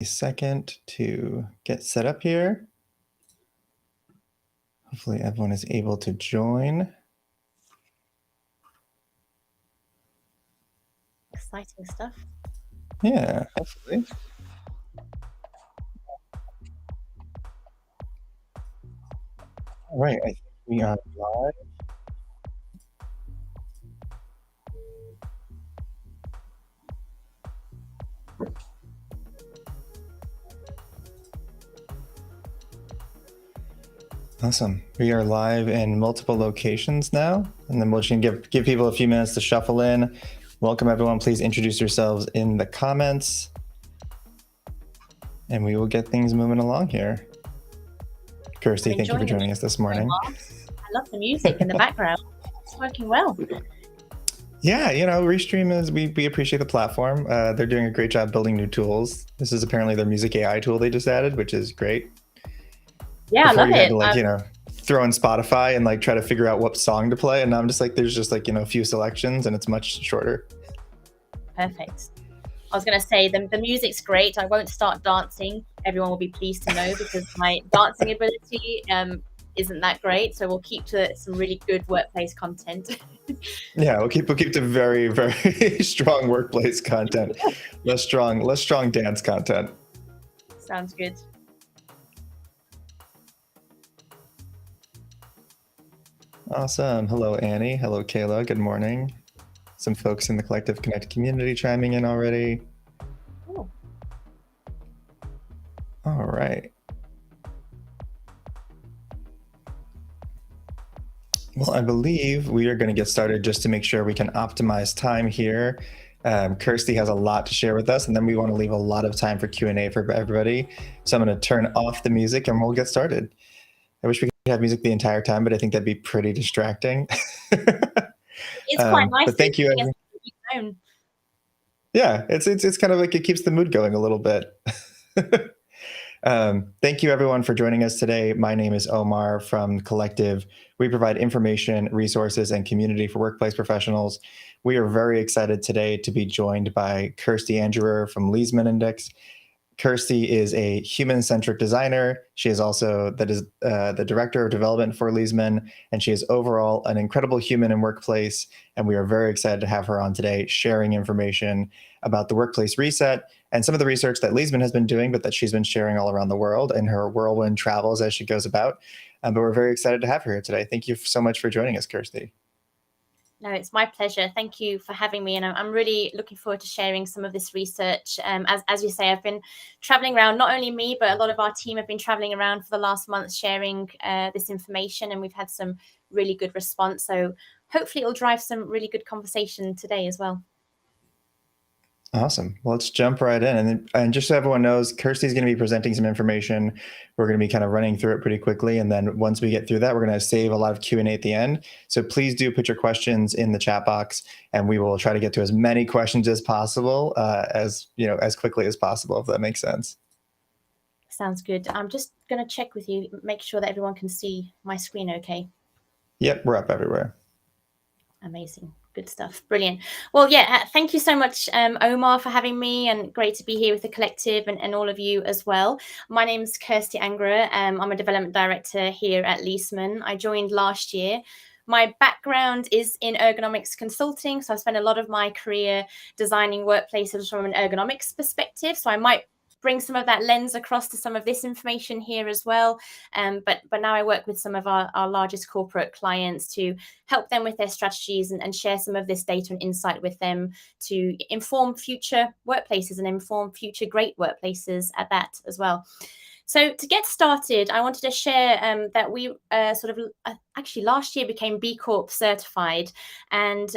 a second to get set up here. Hopefully everyone is able to join. Exciting stuff. Yeah, hopefully. All right, I think we are live. Awesome. We are live in multiple locations now, and then we'll just give people a few minutes to shuffle in. Welcome, everyone. Please introduce yourselves in the comments, and we will get things moving along here. Kirsty, thank you for joining us this morning. I love the music in the background. It's working well. Yeah, Restream is, we appreciate the platform. They're doing a great job building new tools. This is apparently their music AI tool they just added, which is great. Yeah, Before I love you had it. to throw in Spotify and try to figure out what song to play, and now I'm just there's just a few selections and it's much shorter. Perfect. I was going to say the music's great. I won't start dancing. Everyone will be pleased to know because my dancing ability isn't that great. So we'll keep to some really good workplace content. Yeah, we'll keep to very, very strong workplace content. less strong dance content. Sounds good. Awesome. Hello, Annie. Hello, Kayla. Good morning. Some folks in the Collective Connect community chiming in already. Cool. All right. Well, I believe we are going to get started just to make sure we can optimize time here. Kirsty has a lot to share with us, and then we want to leave a lot of time for Q&A for everybody. So I'm going to turn off the music and we'll get started. I wish we could have music the entire time, but I think that'd be pretty distracting. It's quite nice. But thank you. Yeah, it's kind of it keeps the mood going a little bit. Thank you, everyone, for joining us today. My name is Omar from Collective. We provide information, resources, and community for workplace professionals. We are very excited today to be joined by Kirsty Angerer from Leesman Index. Kirsty is a human-centric designer. She is also the director of development for Leesman, and she is overall an incredible human in workplace. And we are very excited to have her on today, sharing information about the workplace reset and some of the research that Leesman has been doing, but that she's been sharing all around the world in her whirlwind travels as she goes about. But we're very excited to have her here today. Thank you so much for joining us, Kirsty. No, it's my pleasure. Thank you for having me. And I'm really looking forward to sharing some of this research. As you say, I've been traveling around, not only me, but a lot of our team have been traveling around for the last month sharing this information. And we've had some really good response. So hopefully it'll drive some really good conversation today as well. Awesome. Well, let's jump right in. And just so everyone knows, Kirsty's going to be presenting some information. We're going to be kind of running through it pretty quickly. And then once we get through that, we're going to save a lot of Q&A at the end. So please do put your questions in the chat box, and we will try to get to as many questions as possible, as quickly as possible, if that makes sense. Sounds good. I'm just going to check with you, make sure that everyone can see my screen okay. Yep, we're up everywhere. Amazing. Good stuff. Brilliant. Well, yeah, thank you so much, Omar, for having me, and great to be here with the collective and all of you as well. My name is Kirsty Angerer. I'm a development director here at Leesman. I joined last year. My background is in ergonomics consulting, so I spent a lot of my career designing workplaces from an ergonomics perspective. So I might bring some of that lens across to some of this information here as well. But now I work with some of our largest corporate clients to help them with their strategies and share some of this data and insight with them to inform future workplaces and inform future great workplaces at that as well. So to get started, I wanted to share that we actually last year became B Corp certified. And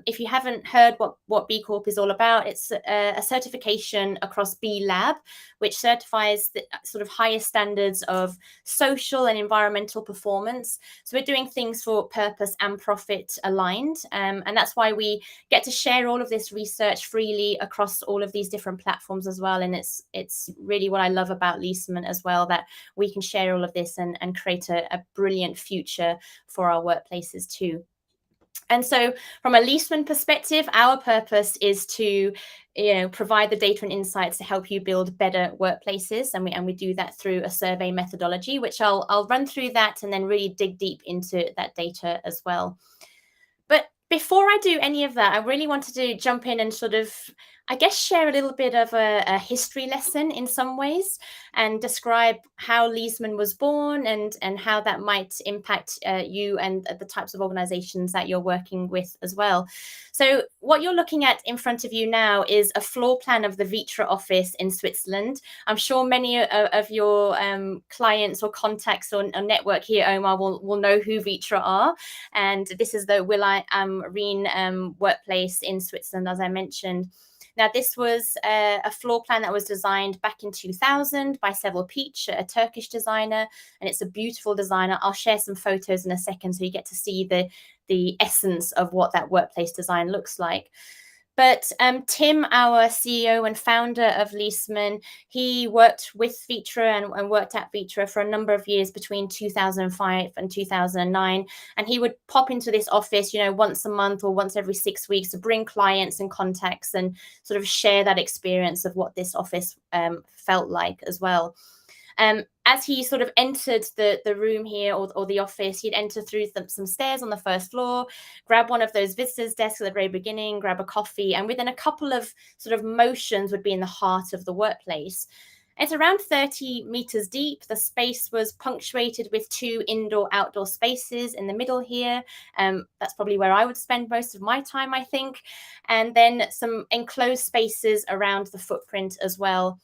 if you haven't heard what B Corp is all about, it's a certification across B Lab, which certifies the sort of highest standards of social and environmental performance. So we're doing things for purpose and profit aligned. And that's why we get to share all of this research freely across all of these different platforms as well. And it's really what I love about Leesman as well, that we can share all of this and create a brilliant future for our workplaces too. And so from a Leesman perspective, our purpose is to provide the data and insights to help you build better workplaces. And we do that through a survey methodology, which I'll run through that and then really dig deep into that data as well. But before I do any of that, I really wanted to jump in and sort of, I guess, share a little bit of a history lesson in some ways and describe how Leesman was born and how that might impact you and the types of organizations that you're working with as well. So what you're looking at in front of you now is a floor plan of the Vitra office in Switzerland. I'm sure many of your clients or contacts or network here, Omar, will know who Vitra are. And this is the Will.i.am Reen workplace in Switzerland, as I mentioned. Now, this was a floor plan that was designed back in 2000 by Seville Peach, a Turkish designer, and it's a beautiful designer. I'll share some photos in a second so you get to see the essence of what that workplace design looks like. But Tim, our CEO and founder of Leesman, he worked with Vitra and worked at Vitra for a number of years between 2005 and 2009. And he would pop into this office, once a month or once every 6 weeks to bring clients and contacts and sort of share that experience of what this office felt like as well. As he sort of entered the room here or the office, he'd enter through some stairs on the first floor, grab one of those visitors' desks at the very beginning, grab a coffee, and within a couple of sort of motions would be in the heart of the workplace. It's around 30 meters deep. The space was punctuated with 2 indoor-outdoor spaces in the middle here. That's probably where I would spend most of my time, I think. And then some enclosed spaces around the footprint as well.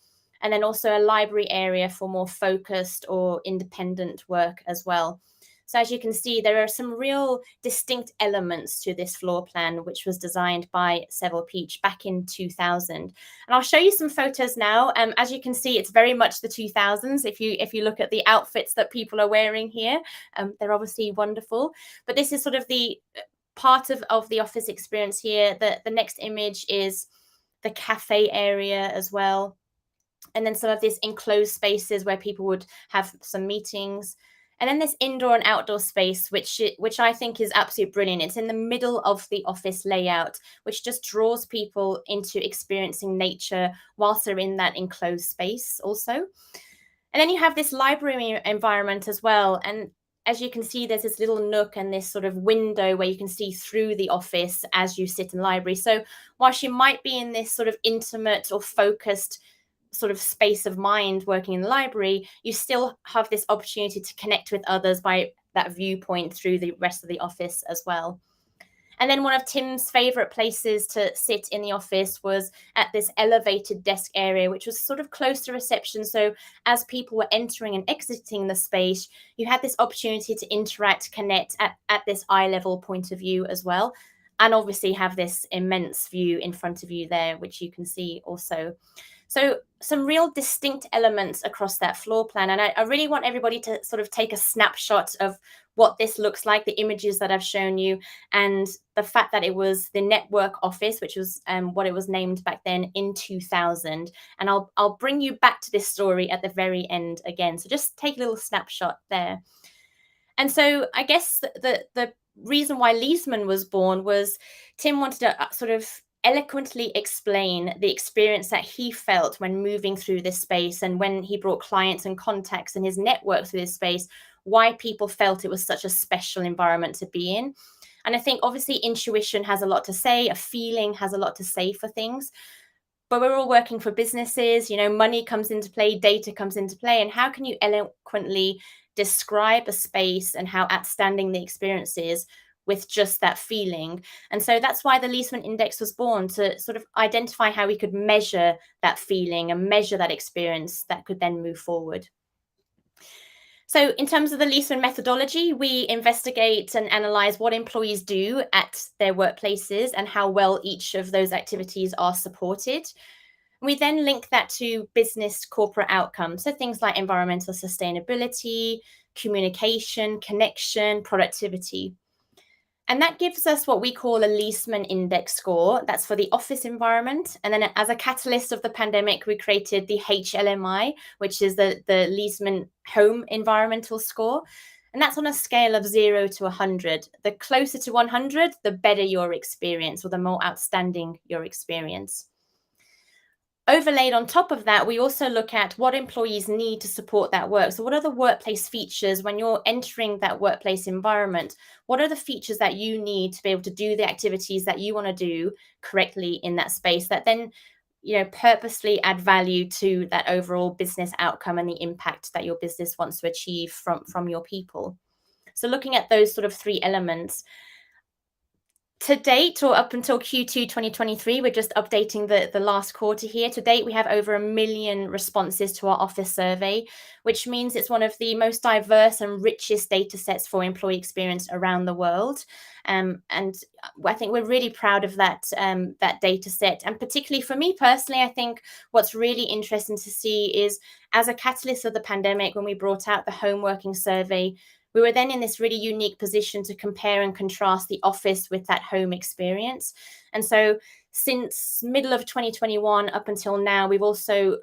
And then also a library area for more focused or independent work as well. So as you can see, there are some real distinct elements to this floor plan, which was designed by Seville Peach back in 2000. And I'll show you some photos now. As you can see, it's very much the 2000s. If you look at the outfits that people are wearing here, they're obviously wonderful. But this is sort of the part of the office experience here. The next image is the cafe area as well. And then some of these enclosed spaces where people would have some meetings. And then this indoor and outdoor space, which I think is absolutely brilliant. It's in the middle of the office layout, which just draws people into experiencing nature whilst they're in that enclosed space also. And then you have this library environment as well. And as you can see, there's this little nook and this sort of window where you can see through the office as you sit in the library. So whilst you might be in this sort of intimate or focused sort of space of mind working in the library, you still have this opportunity to connect with others by that viewpoint through the rest of the office as well. And then one of Tim's favorite places to sit in the office was at this elevated desk area, which was sort of close to reception. So as people were entering and exiting the space, you had this opportunity to interact, connect at this eye level point of view as well. And obviously have this immense view in front of you there, which you can see also. So some real distinct elements across that floor plan. And I really want everybody to sort of take a snapshot of what this looks like, the images that I've shown you, and the fact that it was the network office, which was what it was named back then in 2000. And I'll bring you back to this story at the very end again. So just take a little snapshot there. And so I guess the reason why Leesman was born was Tim wanted to sort of eloquently explain the experience that he felt when moving through this space and when he brought clients and contacts and his network through this space, why people felt it was such a special environment to be in. And I think obviously intuition has a lot to say, a feeling has a lot to say for things, but we're all working for businesses, money comes into play, data comes into play, and how can you eloquently describe a space and how outstanding the experience is with just that feeling? And so that's why the Leesman Index was born, to sort of identify how we could measure that feeling and measure that experience that could then move forward. So in terms of the Leesman methodology, we investigate and analyze what employees do at their workplaces and how well each of those activities are supported. We then link that to business corporate outcomes. So things like environmental sustainability, communication, connection, productivity. And that gives us what we call a Leesman Index score. That's for the office environment. And then as a catalyst of the pandemic, we created the HLMI, which is the Leesman Home Environmental Score. And that's on a scale of 0 to 100. The closer to 100, the better your experience, or the more outstanding your experience. Overlaid on top of that, we also look at what employees need to support that work. So what are the workplace features when you're entering that workplace environment? What are the features that you need to be able to do the activities that you want to do correctly in that space, that then purposely add value to that overall business outcome and the impact that your business wants to achieve from your people? So looking at those sort of three elements, to date, or up until Q2 2023, we're just updating the last quarter here. To date, we have over 1 million responses to our office survey, which means it's one of the most diverse and richest data sets for employee experience around the world. And I think we're really proud of that data set. And particularly for me personally, I think what's really interesting to see is, as a catalyst of the pandemic, when we brought out the home working survey, we were then in this really unique position to compare and contrast the office with that home experience. And so since middle of 2021 up until now, we've also,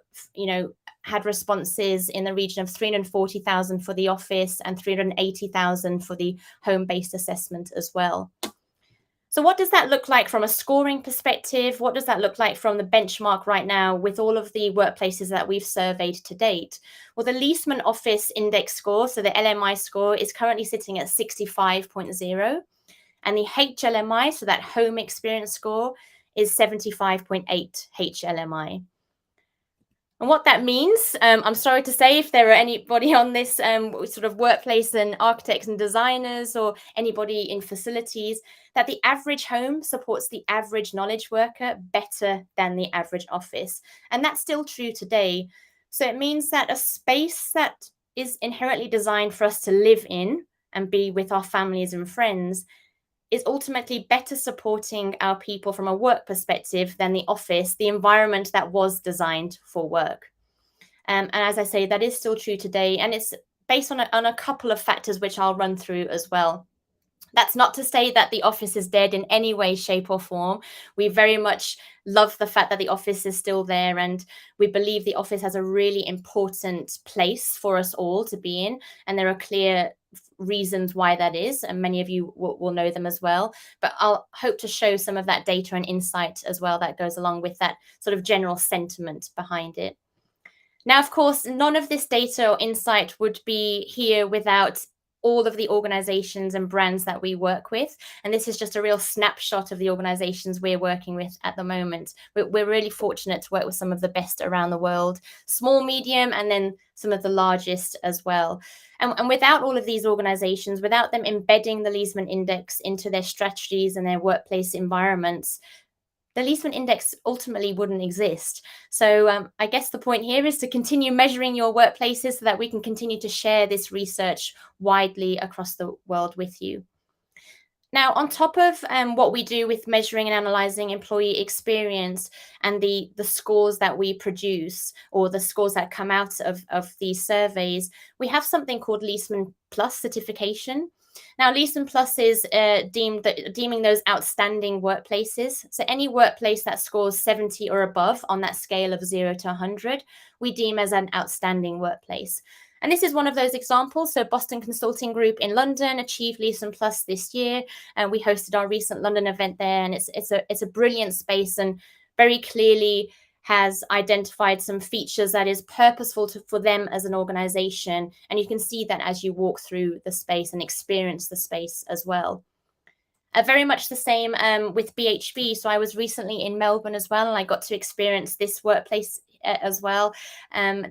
had responses in the region of 340,000 for the office and 380,000 for the home-based assessment as well. So what does that look like from a scoring perspective? What does that look like from the benchmark right now with all of the workplaces that we've surveyed to date? Well, the Leesman Office Index score, so the LMI score, is currently sitting at 65.0. And the HLMI, so that home experience score, is 75.8 HLMI. And what that means, I'm sorry to say, if there are anybody on this sort of workplace and architects and designers, or anybody in facilities, that the average home supports the average knowledge worker better than the average office. And that's still true today. So it means that a space that is inherently designed for us to live in and be with our families and friends is ultimately better supporting our people from a work perspective than the office, the environment that was designed for work. And as I say, that is still true today. And it's based on a couple of factors, which I'll run through as well. That's not to say that the office is dead in any way, shape, or form. We very much love the fact that the office is still there, and we believe the office has a really important place for us all to be in. And there are clear reasons why that is, and many of you will know them as well. But I'll hope to show some of that data and insight as well that goes along with that sort of general sentiment behind it. Now, of course, none of this data or insight would be here without all of the organizations and brands that we work with. And this is just a real snapshot of the organizations we're working with at the moment. We're really fortunate to work with some of the best around the world, small, medium, and then some of the largest as well. And without all of these organizations, without them embedding the Leesman Index into their strategies and their workplace environments, the Leesman Index ultimately wouldn't exist. So I guess the point here is to continue measuring your workplaces so that we can continue to share this research widely across the world with you. Now, on top of what we do with measuring and analyzing employee experience and the scores that we produce, or the scores that come out of these surveys, we have something called Leesman Plus certification. Now, Leesman Plus is deeming those outstanding workplaces. So any workplace that scores 70 or above on that scale of 0 to 100, we deem as an outstanding workplace. And this is one of those examples. So Boston Consulting Group in London achieved Leesman Plus this year, and we hosted our recent London event there. And it's a brilliant space, and very clearly has identified some features that is purposeful for them as an organization. And you can see that as you walk through the space and experience the space as well. Very much the same with BHB. So I was recently in Melbourne as well, and I got to experience this workplace as well.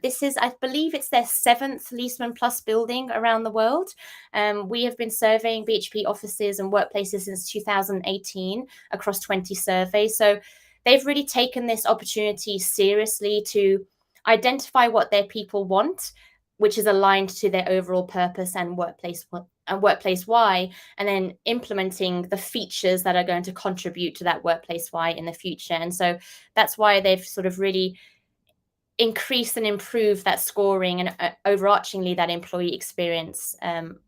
This is, I believe it's their 7th Leesman Plus building around the world. We have been surveying BHP offices and workplaces since 2018 across 20 surveys. So they've really taken this opportunity seriously to identify what their people want, which is aligned to their overall purpose and workplace why, and then implementing the features that are going to contribute to that workplace why in the future. And so that's why they've sort of really increased and improved that scoring and overarchingly that employee experience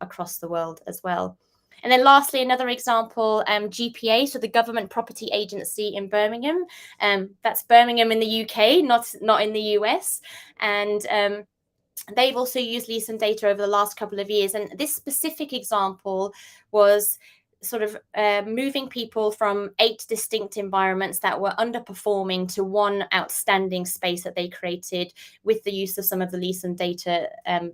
across the world as well. And then lastly, another example, GPA, so the Government Property Agency in Birmingham. That's Birmingham in the UK, not in the US. And they've also used Leesman data over the last couple of years. And this specific example was sort of moving people from 8 distinct environments that were underperforming to one outstanding space that they created with the use of some of the Leesman data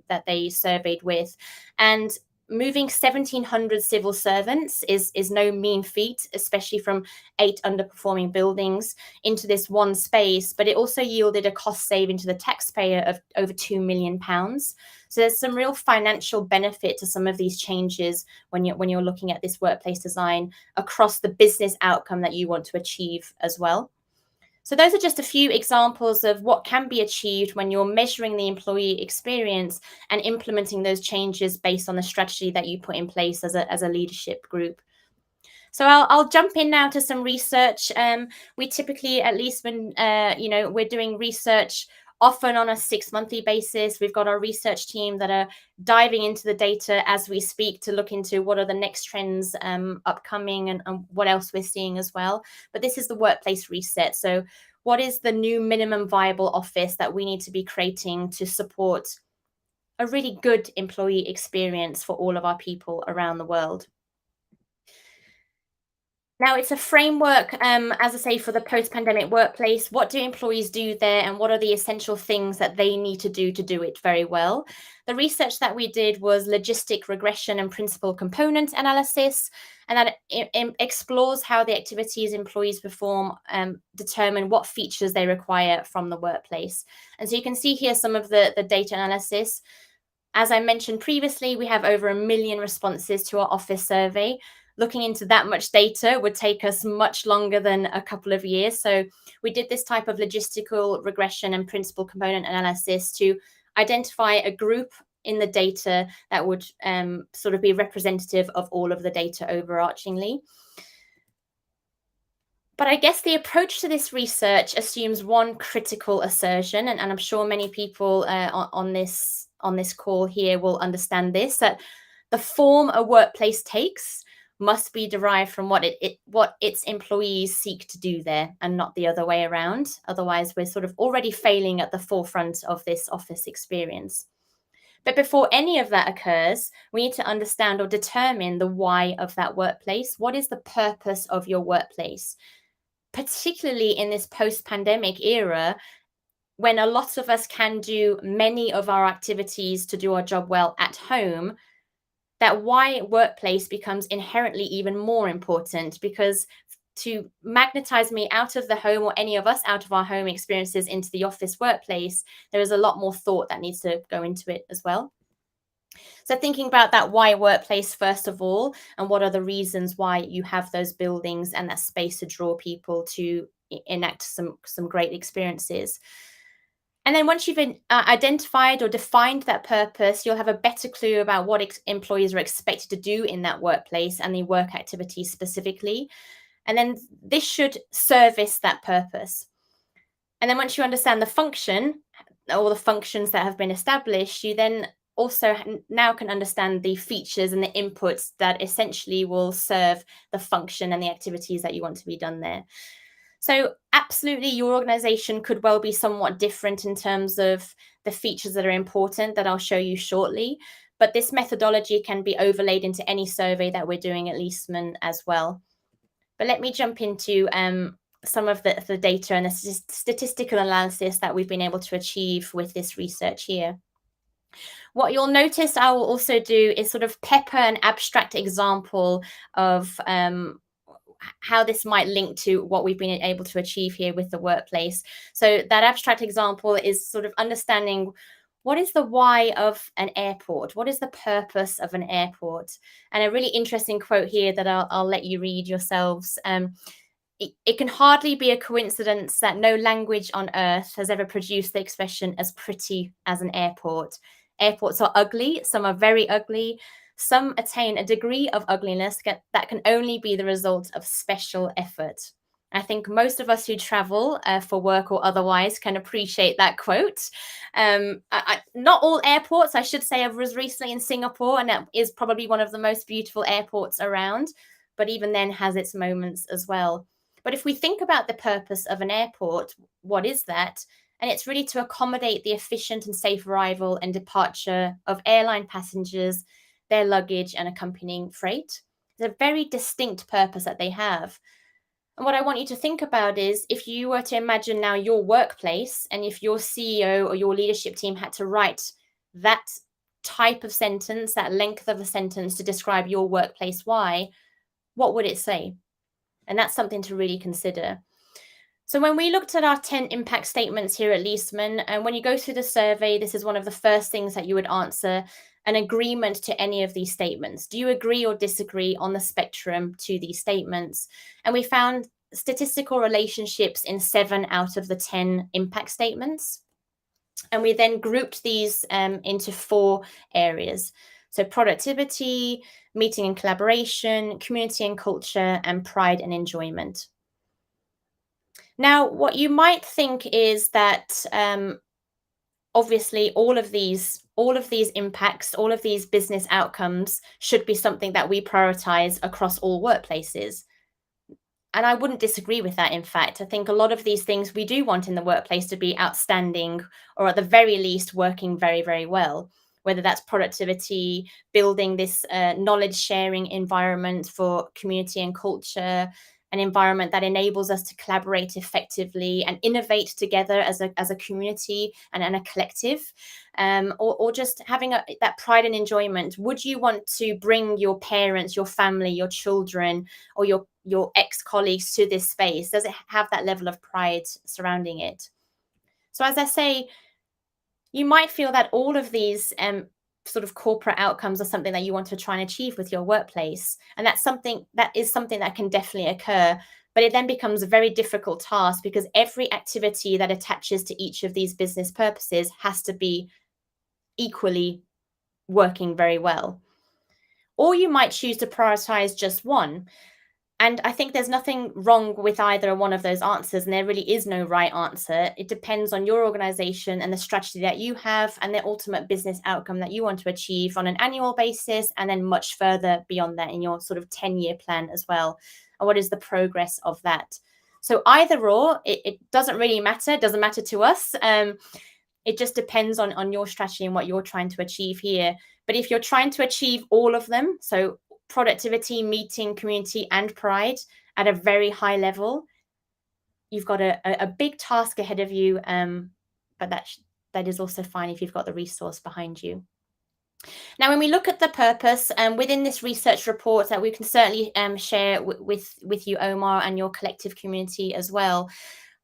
that they surveyed with. And moving 1,700 civil servants is no mean feat, especially from 8 underperforming buildings into this one space, but it also yielded a cost saving to the taxpayer of over £2 million. So there's some real financial benefit to some of these changes when you're looking at this workplace design across the business outcome that you want to achieve as well. So those are just a few examples of what can be achieved when you're measuring the employee experience and implementing those changes based on the strategy that you put in place as a leadership group. So I'll jump in now to some research. We typically, at Leesman, we're doing research often on a 6-monthly basis. We've got our research team that are diving into the data as we speak to look into what are the next trends upcoming and what else we're seeing as well. But this is the workplace reset. So what is the new minimum viable office that we need to be creating to support a really good employee experience for all of our people around the world? Now, it's a framework, as I say, for the post-pandemic workplace. What do employees do there, and what are the essential things that they need to do it very well? The research that we did was logistic regression and principal component analysis, and that explores how the activities employees perform determine what features they require from the workplace. And so you can see here some of the data analysis. As I mentioned previously, we have over 1 million responses to our office survey. Looking into that much data would take us much longer than a couple of years. So we did this type of logistical regression and principal component analysis to identify a group in the data that would sort of be representative of all of the data overarchingly. But I guess the approach to this research assumes one critical assertion, and I'm sure many people on this call here will understand this, that the form a workplace takes must be derived from what its employees seek to do there, and not the other way around. Otherwise, we're sort of already failing at the forefront of this office experience. But before any of that occurs, we need to understand or determine the why of that workplace. What is the purpose of your workplace? Particularly in this post-pandemic era, when a lot of us can do many of our activities to do our job well at home, that why workplace becomes inherently even more important, because to magnetize me out of the home, or any of us out of our home experiences into the office workplace, there is a lot more thought that needs to go into it as well. So thinking about that why workplace first of all, and what are the reasons why you have those buildings and that space to draw people to enact some great experiences. And then once you've identified or defined that purpose, you'll have a better clue about what employees are expected to do in that workplace and the work activities specifically. And then this should service that purpose. And then once you understand the function, or the functions that have been established, you then also now can understand the features and the inputs that essentially will serve the function and the activities that you want to be done there. So absolutely, your organization could well be somewhat different in terms of the features that are important that I'll show you shortly. But this methodology can be overlaid into any survey that we're doing at Leesman as well. But let me jump into some of the data and the statistical analysis that we've been able to achieve with this research here. What you'll notice I will also do is sort of pepper an abstract example of how this might link to what we've been able to achieve here with the workplace. So that abstract example is sort of understanding what is the why of an airport? What is the purpose of an airport? And a really interesting quote here that I'll let you read yourselves. It can hardly be a coincidence that no language on earth has ever produced the expression as pretty as an airport. Airports are ugly. Some are very ugly. Some attain a degree of ugliness that can only be the result of special effort. I think most of us who travel for work or otherwise can appreciate that quote. Not all airports, I should say. I was recently in Singapore, and that is probably one of the most beautiful airports around, but even then has its moments as well. But if we think about the purpose of an airport, what is that? And it's really to accommodate the efficient and safe arrival and departure of airline passengers, their luggage, and accompanying freight. It's a very distinct purpose that they have. And what I want you to think about is if you were to imagine now your workplace, and if your CEO or your leadership team had to write that type of sentence, that length of a sentence to describe your workplace why, what would it say? And that's something to really consider. So when we looked at our 10 impact statements here at Leesman, and when you go through the survey, this is one of the first things that you would answer: an agreement to any of these statements. Do you agree or disagree on the spectrum to these statements? And we found statistical relationships in 7 out of the 10 impact statements. And we then grouped these into 4 areas. So productivity, meeting and collaboration, community and culture, and pride and enjoyment. Now, what you might think is that obviously all of these impacts, all of these business outcomes should be something that we prioritize across all workplaces. And I wouldn't disagree with that. In fact, I think a lot of these things we do want in the workplace to be outstanding, or at the very least working very, very well, whether that's productivity, building this knowledge sharing environment for community and culture, an environment that enables us to collaborate effectively and innovate together as a community and a collective, or just having that pride and enjoyment. Would you want to bring your parents, your family, your children, or your ex-colleagues to this space? Does it have that level of pride surrounding it? So as I say, you might feel that all of these sort of corporate outcomes are something that you want to try and achieve with your workplace. And that is something that can definitely occur. But it then becomes a very difficult task, because every activity that attaches to each of these business purposes has to be equally working very well. Or you might choose to prioritize just one. And I think there's nothing wrong with either one of those answers, and there really is no right answer. It depends on your organization and the strategy that you have and the ultimate business outcome that you want to achieve on an annual basis, and then much further beyond that in your sort of 10-year plan as well. And what is the progress of that? So either or, it doesn't really matter. It doesn't matter to us. It just depends on your strategy and what you're trying to achieve here. But if you're trying to achieve all of them, so productivity, meeting, community, and pride at a very high level, you've got a big task ahead of you, but that is also fine if you've got the resource behind you. Now, when we look at the purpose, within this research report that we can certainly share with you, Omar, and your collective community as well,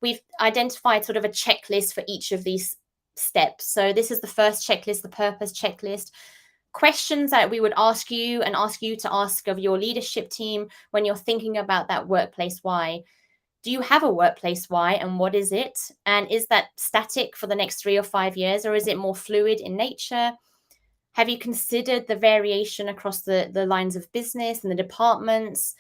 we've identified sort of a checklist for each of these steps. So this is the first checklist, the purpose checklist. Questions that we would ask you to ask of your leadership team when you're thinking about that workplace why. Do you have a workplace why, and what is it? And is that static for the next 3 or 5 years, or is it more fluid in nature? Have you considered the variation across the lines of business and the departments?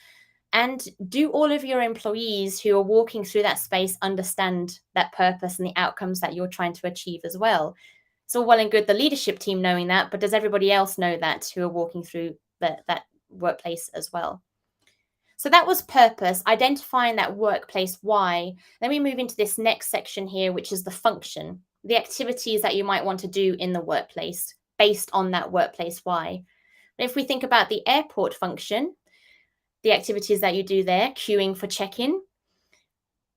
And do all of your employees who are walking through that space understand that purpose and the outcomes that you're trying to achieve as well? It's all well and good the leadership team knowing that, but does everybody else know that who are walking through that workplace as well? So that was purpose, identifying that workplace why. Then we move into this next section here, which is the function, the activities that you might want to do in the workplace based on that workplace why. And if we think about the airport function, the activities that you do there: queuing for check-in,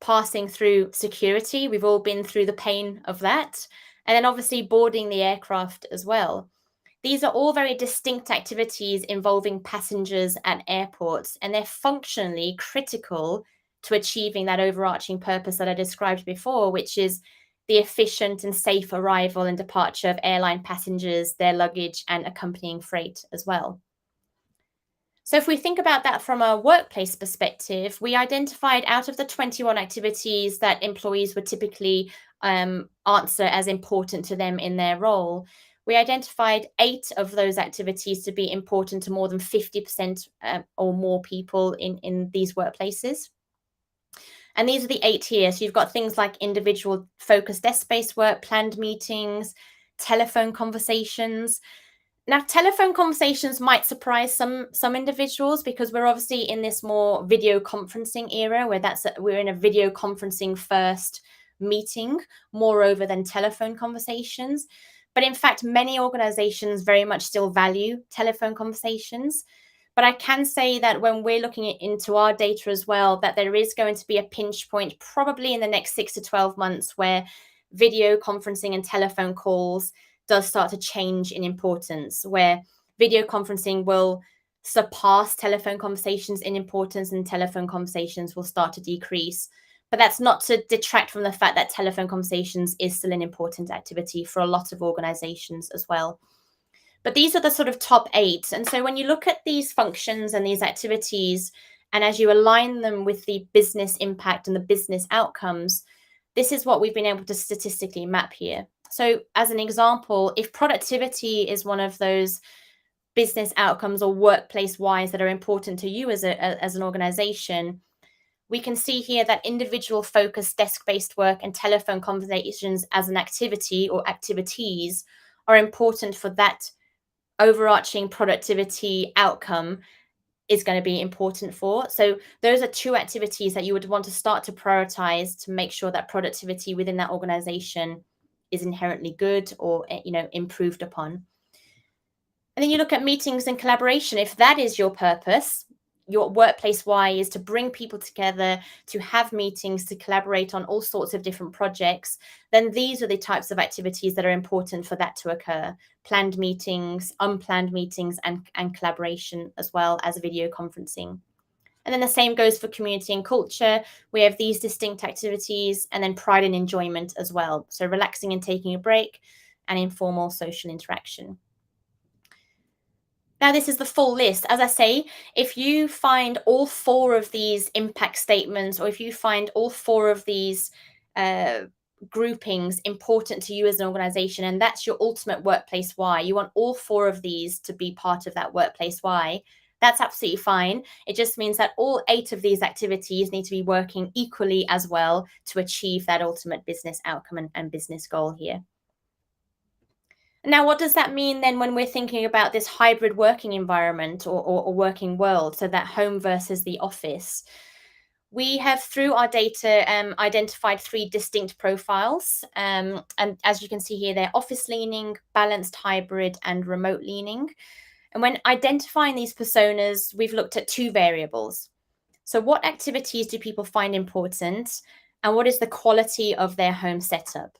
passing through security. We've all been through the pain of that. And then obviously boarding the aircraft as well. These are all very distinct activities involving passengers at airports, and they're functionally critical to achieving that overarching purpose that I described before, which is the efficient and safe arrival and departure of airline passengers, their luggage, and accompanying freight as well. So if we think about that from a workplace perspective, we identified out of the 21 activities that employees would typically answer as important to them in their role, we identified 8 of those activities to be important to more than 50% or more people in these workplaces. And these are the 8 here. So you've got things like individual focused desk-based work, planned meetings, telephone conversations. Now, telephone conversations might surprise some individuals, because we're obviously in this more video conferencing era where we're in a video conferencing first meeting moreover than telephone conversations. But in fact, many organizations very much still value telephone conversations. But I can say that when we're looking into our data as well, that there is going to be a pinch point probably in the next 6 to 12 months where video conferencing and telephone calls does start to change in importance, where video conferencing will surpass telephone conversations in importance and telephone conversations will start to decrease. But that's not to detract from the fact that telephone conversations is still an important activity for a lot of organizations as well. But these are the sort of top 8. And so when you look at these functions and these activities, and as you align them with the business impact and the business outcomes, this is what we've been able to statistically map here. So as an example, if productivity is one of those business outcomes or workplace wise that are important to you as an organization, we can see here that individual focused desk-based work and telephone conversations as an activity or activities are important for that overarching productivity outcome is going to be important for. So those are 2 activities that you would want to start to prioritize to make sure that productivity within that organization is inherently good or improved upon. And then you look at meetings and collaboration. If that is your purpose, your workplace why is to bring people together, to have meetings, to collaborate on all sorts of different projects, then these are the types of activities that are important for that to occur. Planned meetings, unplanned meetings, and collaboration, as well as video conferencing. And then the same goes for community and culture. We have these distinct activities, and then pride and enjoyment as well. So relaxing and taking a break, and informal social interaction. Now, this is the full list. As I say, if you find all 4 of these impact statements, or if you find all 4 of these groupings important to you as an organization, and that's your ultimate workplace why, you want all 4 of these to be part of that workplace why, that's absolutely fine. It just means that all 8 of these activities need to be working equally as well to achieve that ultimate business outcome and business goal here. Now, what does that mean then when we're thinking about this hybrid working environment or working world, so that home versus the office? We have, through our data, identified 3 distinct profiles. And as you can see here, they're office leaning, balanced hybrid, and remote leaning. And when identifying these personas, we've looked at 2 variables. So what activities do people find important, and what is the quality of their home setup?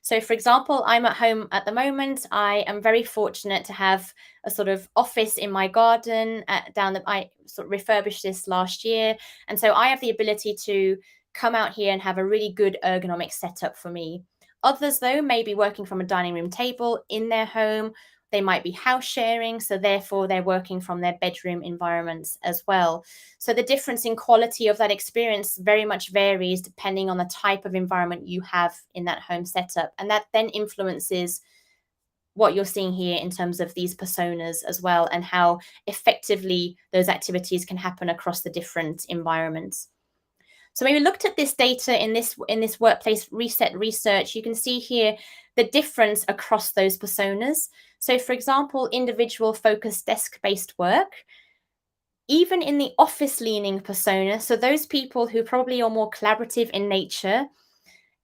So, for example, I'm at home at the moment. I am very fortunate to have a sort of office in my garden I sort of refurbished this last year. And so I have the ability to come out here and have a really good ergonomic setup for me. Others, though, may be working from a dining room table in their home. They might be house sharing, so therefore they're working from their bedroom environments as well. So the difference in quality of that experience very much varies depending on the type of environment you have in that home setup. And that then influences what you're seeing here in terms of these personas as well, and how effectively those activities can happen across the different environments. So when we looked at this data in this workplace reset research, you can see here the difference across those personas. So for example, individual focused desk-based work, even in the office leaning persona, so those people who probably are more collaborative in nature,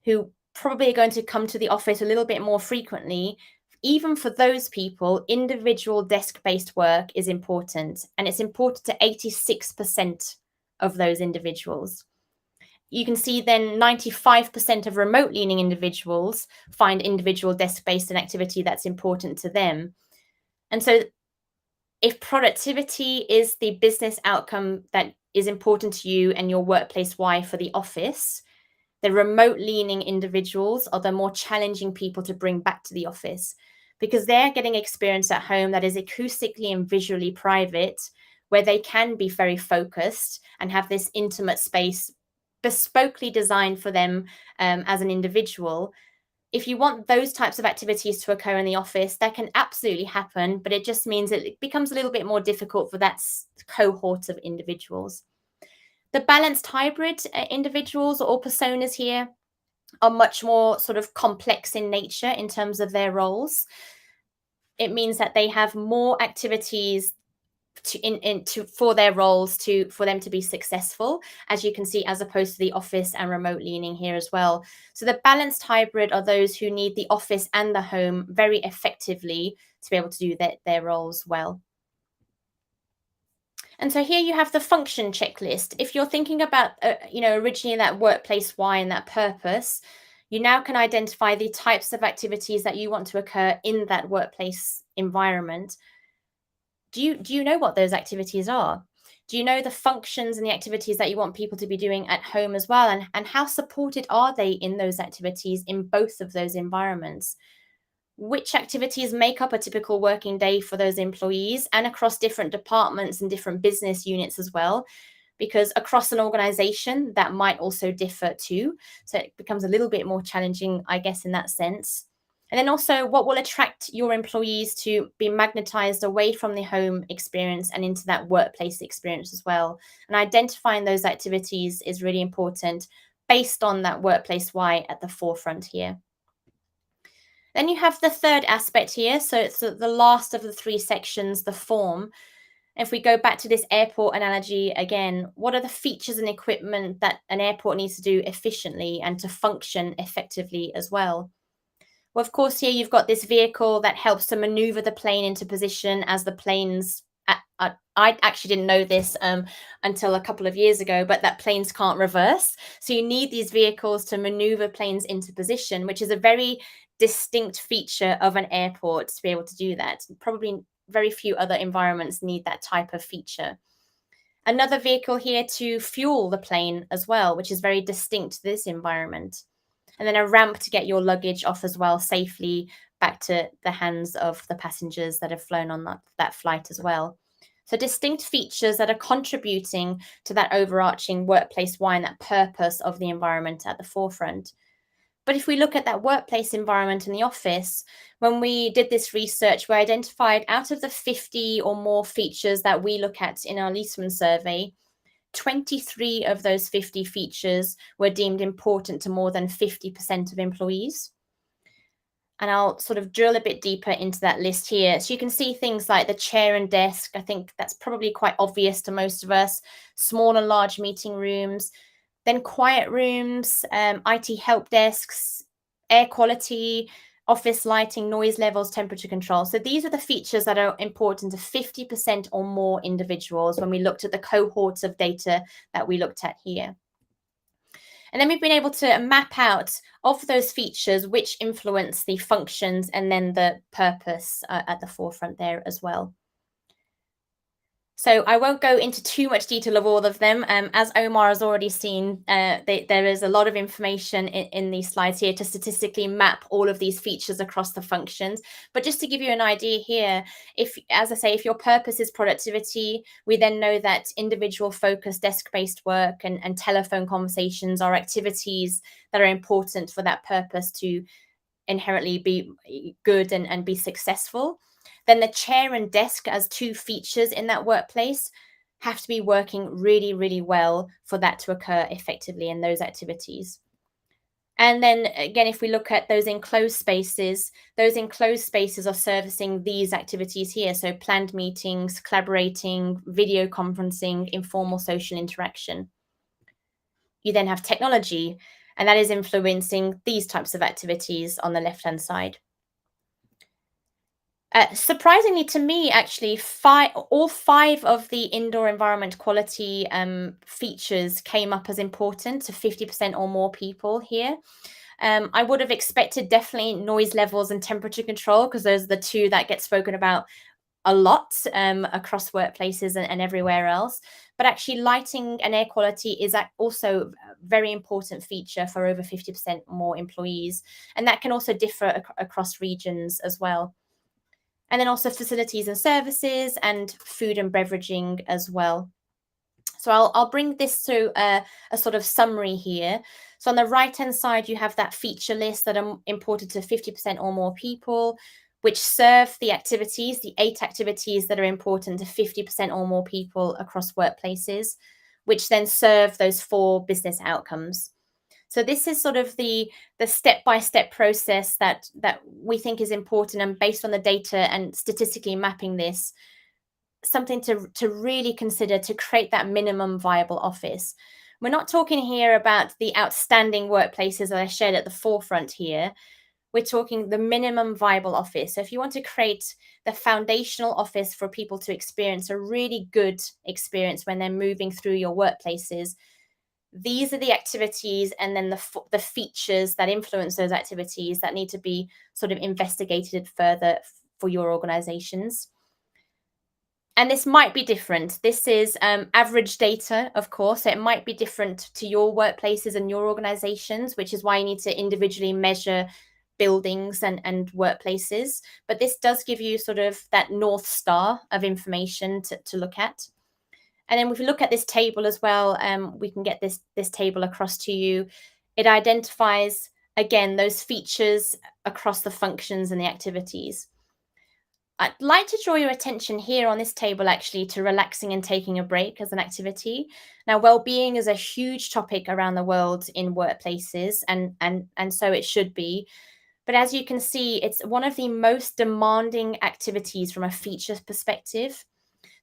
who probably are going to come to the office a little bit more frequently, even for those people, individual desk-based work is important, and it's important to 86% of those individuals. You can see then 95% of remote leaning individuals find individual desk-based an activity that's important to them. And so if productivity is the business outcome that is important to you and your workplace why for the office, the remote leaning individuals are the more challenging people to bring back to the office, because they're getting experience at home that is acoustically and visually private, where they can be very focused and have this intimate space bespokely designed for them as an individual. If you want those types of activities to occur in the office, that can absolutely happen, but it just means it becomes a little bit more difficult for that cohort of individuals. The balanced hybrid individuals or personas here are much more sort of complex in nature in terms of their roles. It means that they have more activities for their roles for them to be successful, as you can see, as opposed to the office and remote leaning here as well. So the balanced hybrid are those who need the office and the home very effectively to be able to do their roles well. And so here you have the function checklist. If you're thinking about, originally that workplace why and that purpose, you now can identify the types of activities that you want to occur in that workplace environment. Do you know what those activities are? Do you know the functions and the activities that you want people to be doing at home as well? And how supported are they in those activities in both of those environments? Which activities make up a typical working day for those employees and across different departments and different business units as well? Because across an organization, that might also differ too. So it becomes a little bit more challenging, I guess, in that sense. And then also, what will attract your employees to be magnetized away from the home experience and into that workplace experience as well? And identifying those activities is really important based on that workplace why at the forefront here. Then you have the third aspect here. So it's the last of the three sections, the form. If we go back to this airport analogy again, what are the features and equipment that an airport needs to do efficiently and to function effectively as well? Well, of course, here you've got this vehicle that helps to maneuver the plane into position as the planes. I actually didn't know this until a couple of years ago, but that planes can't reverse. So you need these vehicles to maneuver planes into position, which is a very distinct feature of an airport to be able to do that. Probably very few other environments need that type of feature. Another vehicle here to fuel the plane as well, which is very distinct to this environment. And then a ramp to get your luggage off as well safely back to the hands of the passengers that have flown on that flight as well. So distinct features that are contributing to that overarching workplace why and that purpose of the environment at the forefront. But if we look at that workplace environment in the office, when we did this research, we identified out of the 50 or more features that we look at in our Leesman survey, 23 of those 50 features were deemed important to more than 50% of employees. And I'll sort of drill a bit deeper into that list here. So you can see things like the chair and desk. I think that's probably quite obvious to most of us. Small and large meeting rooms, then quiet rooms, IT help desks, air quality, office lighting, noise levels, temperature control. So these are the features that are important to 50% or more individuals when we looked at the cohorts of data that we looked at here. And then we've been able to map out of those features which influence the functions and then the purpose at the forefront there as well. So I won't go into too much detail of all of them. As Omar has already seen, there is a lot of information in these slides here to statistically map all of these features across the functions. But just to give you an idea here, as I say, if your purpose is productivity, we then know that individual focused desk-based work and telephone conversations are activities that are important for that purpose to inherently be good and be successful. Then the chair and desk as two features in that workplace have to be working really, really well for that to occur effectively in those activities. And then again, if we look at those enclosed spaces are servicing these activities here. So planned meetings, collaborating, video conferencing, informal social interaction. You then have technology, and that is influencing these types of activities on the left-hand side. Surprisingly to me, actually, all five of the indoor environment quality features came up as important to 50% or more people here. I would have expected definitely noise levels and temperature control, because those are the two that get spoken about a lot across workplaces and everywhere else. But actually, lighting and air quality is also a very important feature for over 50% more employees. And that can also differ across regions as well. And then also facilities and services and food and beveraging as well. So I'll bring this to a sort of summary here. So on the right-hand side, you have that feature list that are important to 50% or more people, which serve the activities, the 8 activities that are important to 50% or more people across workplaces, which then serve those 4 business outcomes. So this is sort of the step-by-step process that we think is important, and based on the data and statistically mapping this, something to really consider to create that minimum viable office. We're not talking here about the outstanding workplaces that I shared at the forefront here. We're talking the minimum viable office. So if you want to create the foundational office for people to experience a really good experience when they're moving through your workplaces, these are the activities and then the features that influence those activities that need to be sort of investigated further for your organizations. And this might be different. This is average data, of course. So it might be different to your workplaces and your organizations, which is why you need to individually measure buildings and workplaces. But this does give you sort of that North Star of information to look at. And then if we look at this table as well, we can get this table across to you. It identifies, again, those features across the functions and the activities. I'd like to draw your attention here on this table actually to relaxing and taking a break as an activity. Now, well-being is a huge topic around the world in workplaces, and so it should be. But as you can see, it's one of the most demanding activities from a features perspective.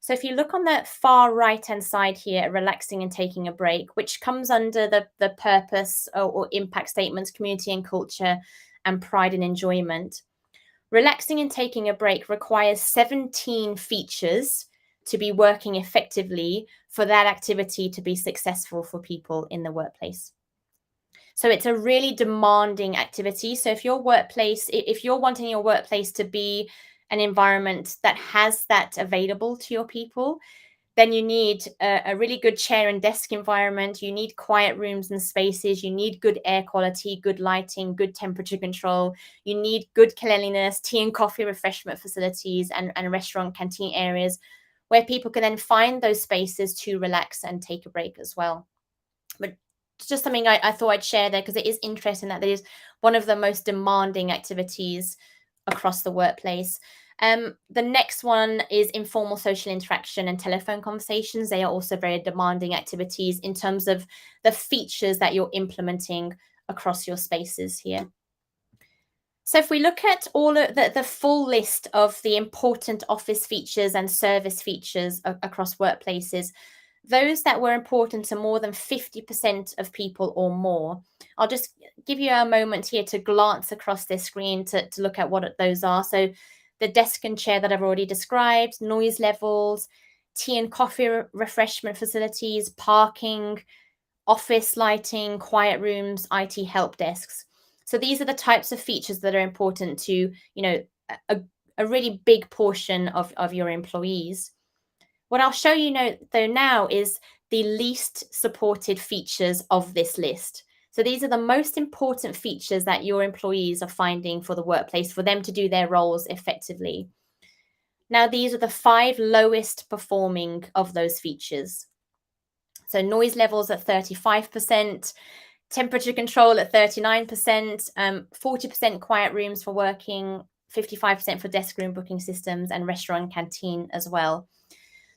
So if you look on the far right-hand side here at relaxing and taking a break, which comes under the purpose or impact statements, community and culture, and pride and enjoyment. Relaxing and taking a break requires 17 features to be working effectively for that activity to be successful for people in the workplace. So it's a really demanding activity. So if you're wanting your workplace to be an environment that has that available to your people, then you need a really good chair and desk environment. You need quiet rooms and spaces. You need good air quality, good lighting, good temperature control. You need good cleanliness, tea and coffee refreshment facilities, and restaurant canteen areas where people can then find those spaces to relax and take a break as well. But it's just something I thought I'd share there because it is interesting that it is one of the most demanding activities across the workplace. The next one is informal social interaction and telephone conversations. They are also very demanding activities in terms of the features that you're implementing across your spaces here. So if we look at all of the full list of the important office features and service features across workplaces, those that were important to more than 50% of people or more. I'll just give you a moment here to glance across this screen to look at what those are. So the desk and chair that I've already described, noise levels, tea and coffee refreshment facilities, parking, office lighting, quiet rooms, IT help desks. So these are the types of features that are important to, a really big portion of your employees. What I'll show you now is the least supported features of this list. So these are the most important features that your employees are finding for the workplace for them to do their roles effectively. Now, these are the 5 lowest performing of those features. So noise levels at 35%, temperature control at 39%, 40% quiet rooms for working, 55% for desk room booking systems, and restaurant canteen as well.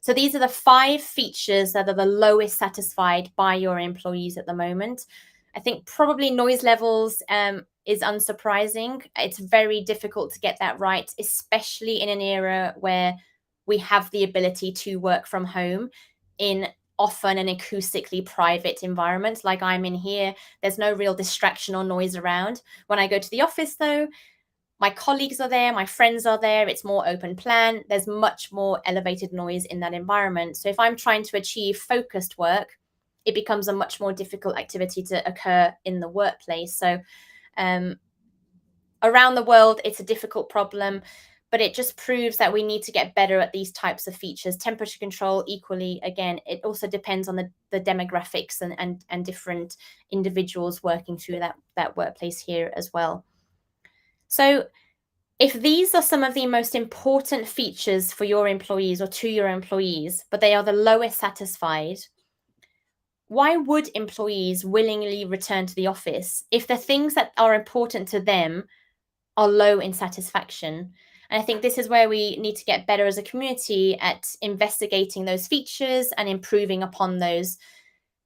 So these are the 5 features that are the lowest satisfied by your employees at the moment. I think probably noise levels is unsurprising. It's very difficult to get that right, especially in an era where we have the ability to work from home in often an acoustically private environment like I'm in here. There's no real distraction or noise around. When I go to the office, though, my colleagues are there, my friends are there, it's more open plan. There's much more elevated noise in that environment. So if I'm trying to achieve focused work, it becomes a much more difficult activity to occur in the workplace. So around the world, it's a difficult problem, but it just proves that we need to get better at these types of features. Temperature control, equally, again, it also depends on the demographics and different individuals working through that workplace here as well. So if these are some of the most important features for your employees or to your employees, but they are the lowest satisfied, why would employees willingly return to the office if the things that are important to them are low in satisfaction? And I think this is where we need to get better as a community at investigating those features and improving upon those